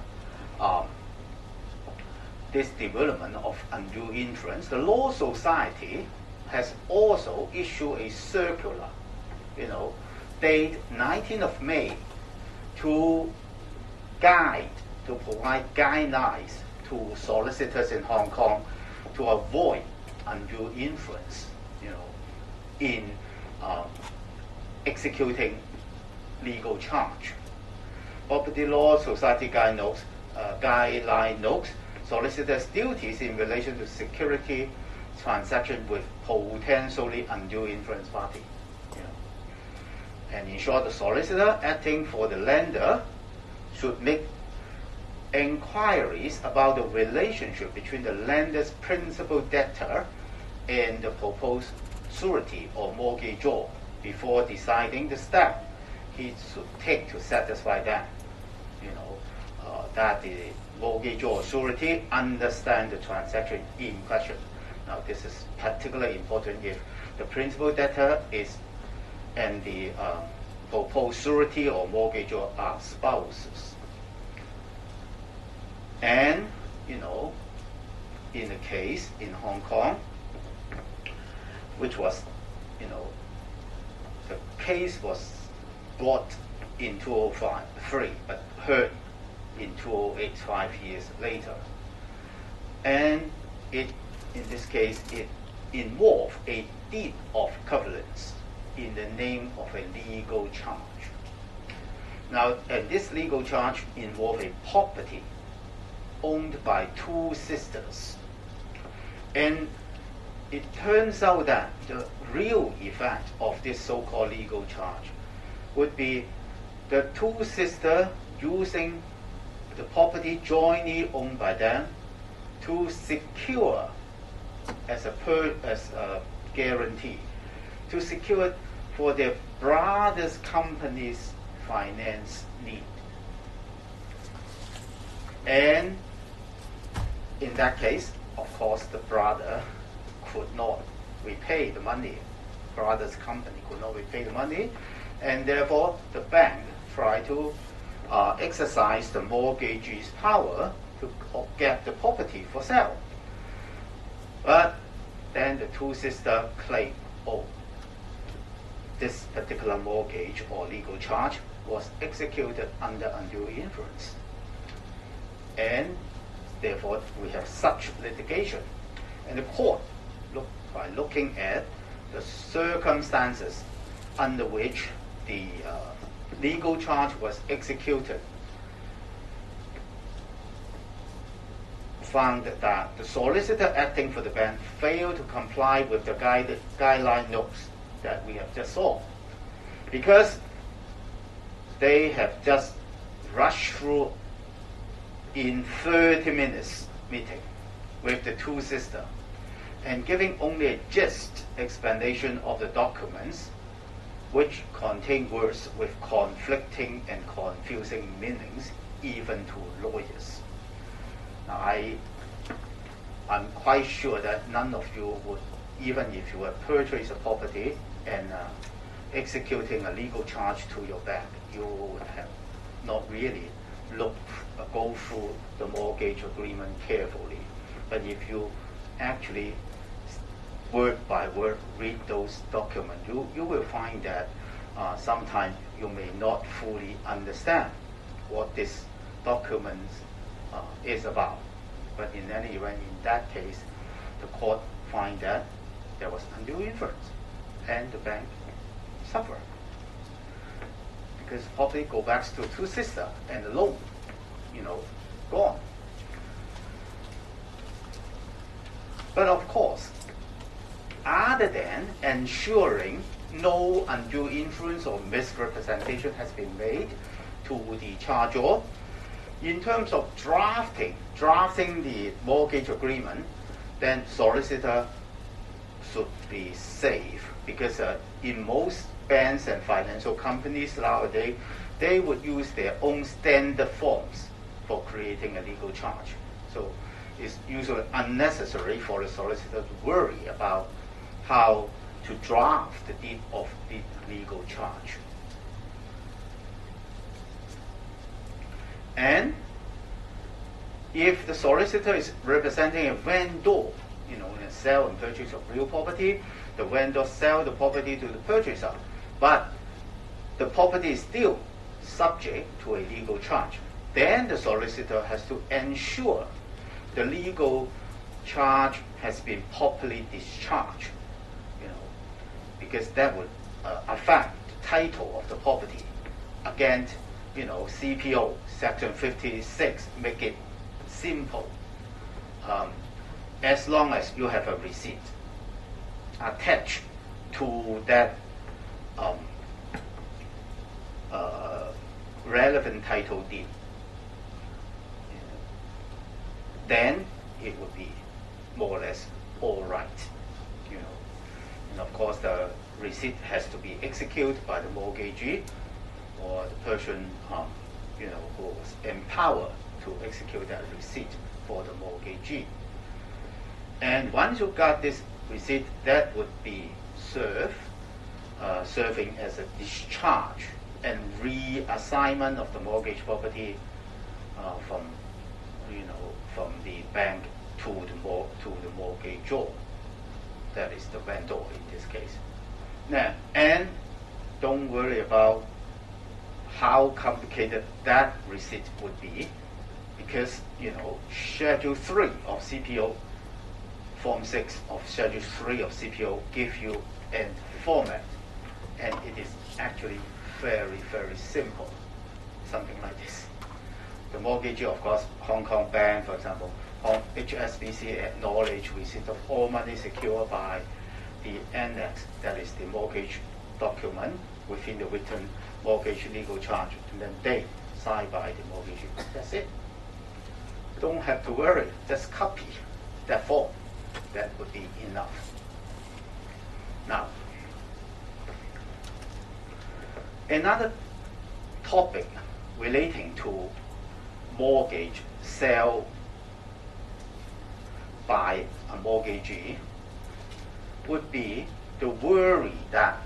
this development of undue influence, the Law Society has also issued a circular, date 19th of May, to provide guidelines to solicitors in Hong Kong to avoid undue influence, in executing legal charge. Property Law Society guideline notes solicitors' duties in relation to security transaction with potentially undue influence party. And in short, the solicitor acting for the lender should make inquiries about the relationship between the lender's principal debtor and the proposed surety or mortgagor before deciding the step he should take to satisfy that. That the mortgagor or surety understand the transaction in question. Now, this is particularly important if the principal debtor and the proposed surety or mortgagor are spouses. And, in the case in Hong Kong, which was, the case was brought in 2003, but heard in 2008, 5 years later. And in this case, it involved a deed of covenants in the name of a legal charge. Now, and this legal charge involved a property owned by two sisters. And it turns out that the real effect of this so-called legal charge would be the two sisters using the property jointly owned by them to secure as a guarantee, to secure for their brother's company's finance need. And in that case, of course, the brother could not repay the money. Brother's company could not repay the money, and therefore the bank tried to exercise the mortgagee's power to get the property for sale. But then the two sisters claimed oh, this particular mortgage or legal charge was executed under undue influence. And therefore, we have such litigation. And the court, by looking at the circumstances under which the legal charge was executed, found that the solicitor acting for the bank failed to comply with the guideline notes that we have just saw, because they have just rushed through in 30 minutes meeting with the two sisters and giving only a gist explanation of the documents, which contain words with conflicting and confusing meanings, even to lawyers. Now, I'm quite sure that none of you would, even if you had purchased a property and executing a legal charge to your bank, you would have not really go through the mortgage agreement carefully. But if you actually word by word read those documents, you will find that sometimes you may not fully understand what this document is about. But in any event, in that case, the court find that there was undue influence and the bank suffered, because property go back to two sisters and the loan, gone. But of course, other than ensuring no undue influence or misrepresentation has been made to the charger, in terms of drafting the mortgage agreement, then solicitor should be safe, because in most banks and financial companies nowadays, they would use their own standard forms for creating a legal charge. So it's usually unnecessary for the solicitor to worry about how to draft the deed of the legal charge. And if the solicitor is representing a vendor, in a sale and purchase of real property, the vendor sell the property to the purchaser, but the property is still subject to a legal charge, then the solicitor has to ensure the legal charge has been properly discharged, because that would affect the title of the property. Again, CPO Section 56 make it simple. As long as you have a receipt attached to that relevant title deed, then it would be more or less all right. And of course, the receipt has to be executed by the mortgagee or the person who was empowered to execute that receipt for the mortgagee. And once you got this receipt, that would be serving as a discharge and reassignment of the mortgage property from the bank to the mortgagor. That is the vendor in this case. Now, and don't worry about how complicated that receipt would be, because Schedule 3 of CPO, Form 6 of Schedule 3 of CPO give you a format, and it is actually very, very simple. Something like this. The mortgagee, of course, Hong Kong Bank, for example, HSBC acknowledge receipt of all money secured by the annex, that is the mortgage document within the written mortgage legal charge, and then they signed by the mortgagee. That's it. Don't have to worry. Just copy that form. That would be enough. Now, another topic relating to mortgage sale by a mortgagee would be the worry that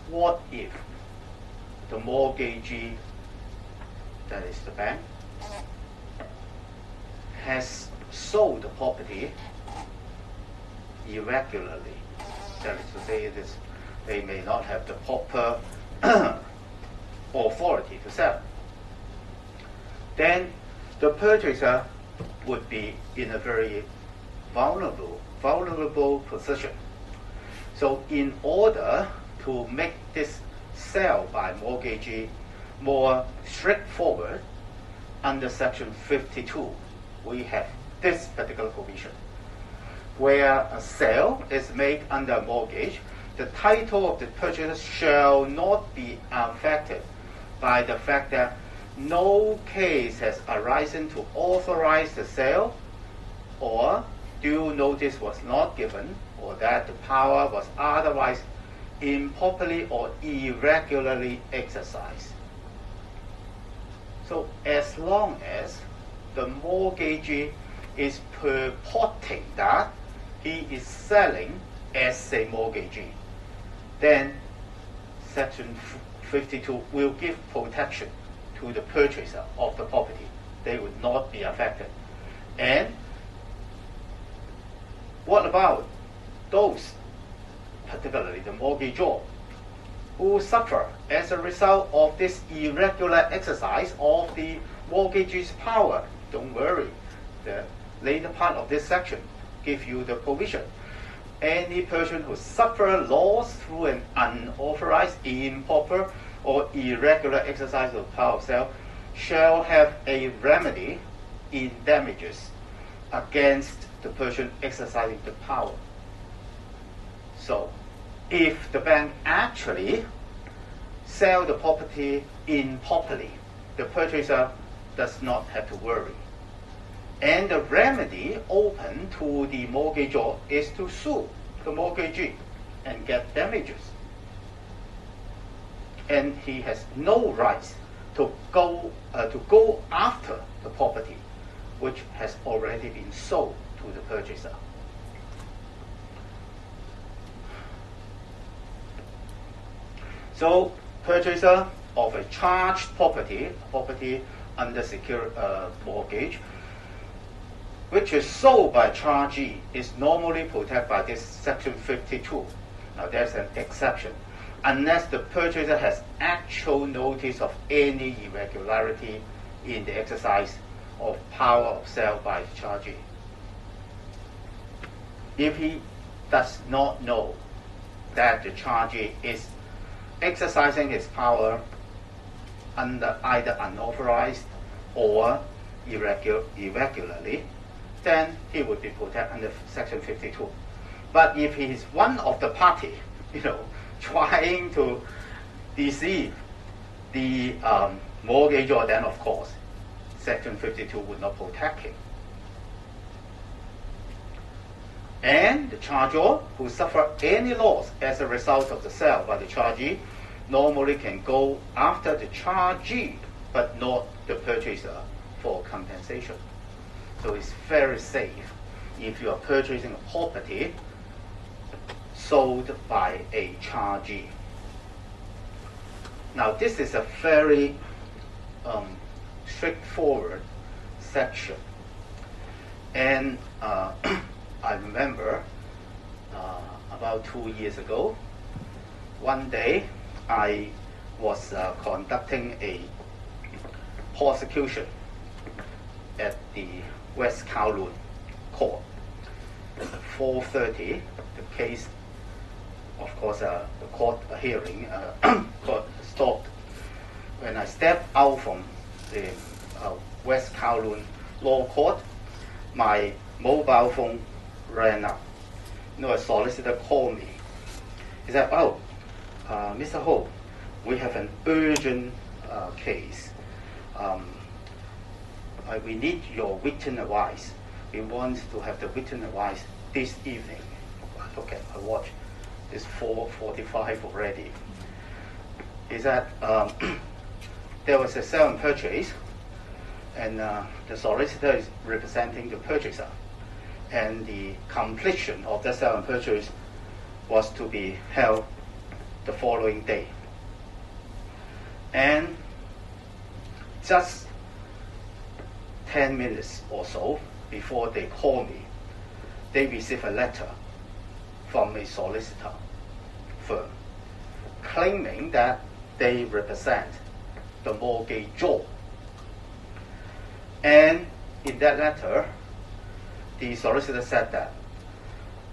what if the mortgagee, that is the bank, has sold the property irregularly, That is to say, they may not have the proper authority to sell. Then the purchaser would be in a very vulnerable position. So in order to make this sale by mortgagee more straightforward, under Section 52, we have this particular provision. Where a sale is made under a mortgage, the title of the purchaser shall not be affected by the fact that no case has arisen to authorize the sale, or due notice was not given, or that the power was otherwise improperly or irregularly exercised. So as long as the mortgagee is purporting that he is selling as a mortgagee, then Section 52 will give protection to the purchaser of the property. They would not be affected. And what about those, particularly the mortgagor, who suffer as a result of this irregular exercise of the mortgagee's power? Don't worry. The later part of this section gives you the provision. Any person who suffers loss through an unauthorized, improper, or irregular exercise of power of sale shall have a remedy in damages against the person exercising the power. So, if the bank actually sell the property improperly, the purchaser does not have to worry. And the remedy open to the mortgagor is to sue the mortgagee and get damages. And he has no rights to go after the property which has already been sold to the purchaser. So, purchaser of a charged property under secure mortgage, which is sold by chargee, is normally protected by this Section 52. Now, there's an exception. Unless the purchaser has actual notice of any irregularity in the exercise of power of sale by the chargee. If he does not know that the chargee is exercising his power under either unauthorized or irregularly, then he would be protected under Section 52. But if he is one of the party, trying to deceive the mortgagor, then of course Section 52 would not protect him. And the chargor who suffer any loss as a result of the sale by the chargee normally can go after the chargee but not the purchaser for compensation. So it's very safe if you are purchasing a property sold by a chargee. Now this is a very straightforward section. And I remember about 2 years ago, one day I was conducting a prosecution at the West Kowloon Court. At 4:30, the case, of course, the court hearing got stopped. When I stepped out from the West Kowloon Law Court, my mobile phone rang up. A solicitor called me. He said, Mr. Ho, we have an urgent case. We need your written advice. We want to have the written advice this evening. I look at my watch. It's 4:45 already. He said, there was a sale and purchase, and the solicitor is representing the purchaser. And the completion of the sale and purchase was to be held the following day. And just 10 minutes or so before they call me, they receive a letter from a solicitor firm claiming that they represent the mortgagor. And in that letter, the solicitor said that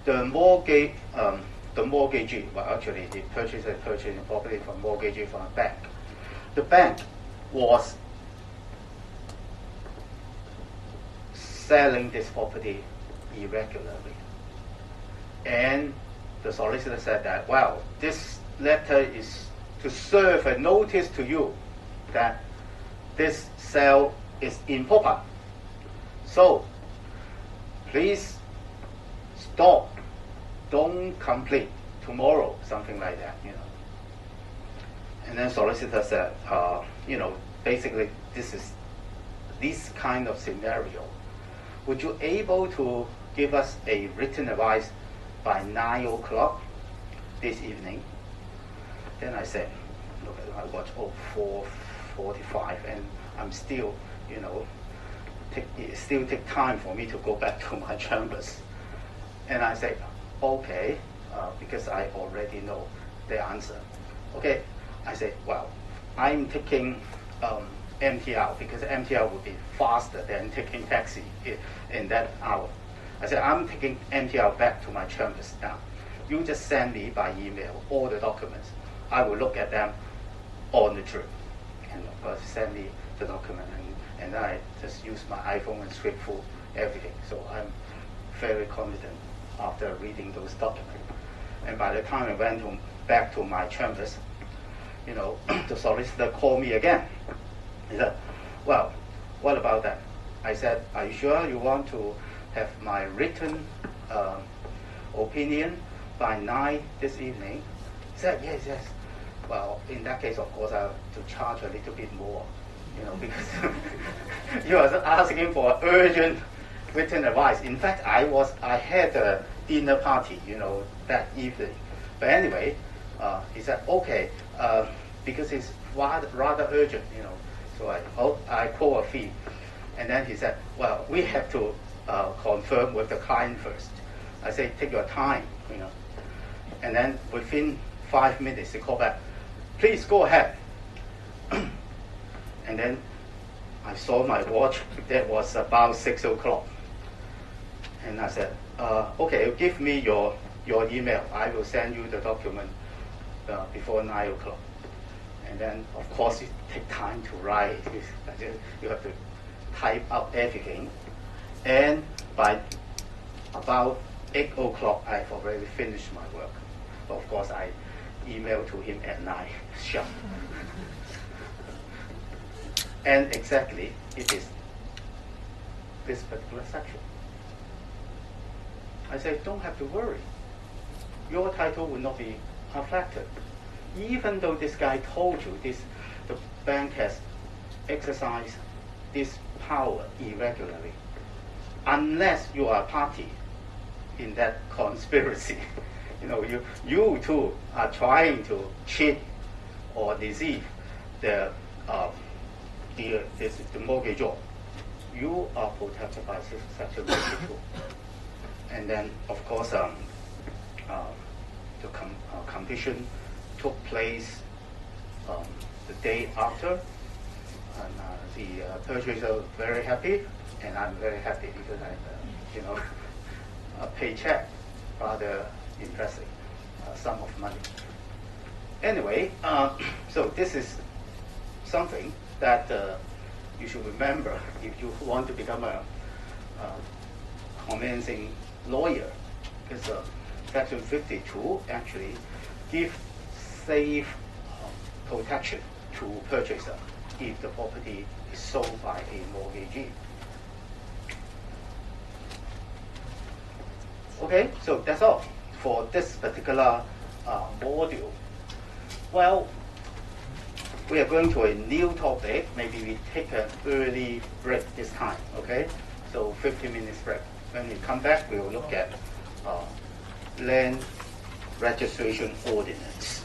the mortgagee, well, actually the purchaser purchasing property from mortgagee from a bank. The bank was selling this property irregularly. And the solicitor said that, well, this letter is to serve a notice to you that this sale is improper. So please stop, don't complete tomorrow, something like that, you know. And then solicitor said, basically this kind of scenario. Would you able to give us a written advice by 9 o'clock this evening? Then I said, look, I watch 4:45 and I'm still, it still take time for me to go back to my chambers. And I said, okay, because I already know the answer. Okay, I said, well, I'm taking MTR because MTR would be faster than taking taxi in that hour. I said, I'm taking MTR back to my chambers now. You just send me by email all the documents. I will look at them on the trip. And of course, send me the document. And I just use my iPhone and script for everything. So I'm very confident after reading those documents. And by the time I went back to my chambers, the solicitor called me again. He said, well, what about that? I said, are you sure you want to have my written opinion by 9 this evening? He said, yes. Well, in that case, of course, I have to charge a little bit more, because you are asking for urgent written advice. In fact, I had a dinner party, that evening. But anyway, he said, okay, because it's rather urgent, So I call a fee. And then he said, well, we have to confirm with the client first. I say, take your time, And then within 5 minutes, he called back, please go ahead. And then I saw my watch. That was about 6 o'clock. And I said, okay, give me your email. I will send you the document before 9 o'clock. And then, of course, it takes time to write. You have to type up everything. And by about 8 o'clock, I've already finished my work. But of course, I emailed to him at 9 sharp. And exactly, it is this particular section. I say, don't have to worry. Your title will not be affected. Even though this guy told you the bank has exercised this power irregularly, unless you are a party in that conspiracy, you too are trying to cheat or deceive the mortgagor. You are protected by Section 52. And then, of course, the completion took place the day after, and the purchaser was very happy, and I'm very happy because I, a paycheck, rather impressive, sum of money. Anyway, so this is something that you should remember if you want to become a convincing lawyer, because Section 52 actually gives safe protection to purchaser if the property is sold by a mortgagee. Okay, so that's all for this particular module. Well, we are going to a new topic. Maybe we take an early break this time, okay? So 15 minutes break. When we come back, we will look at land registration ordinance.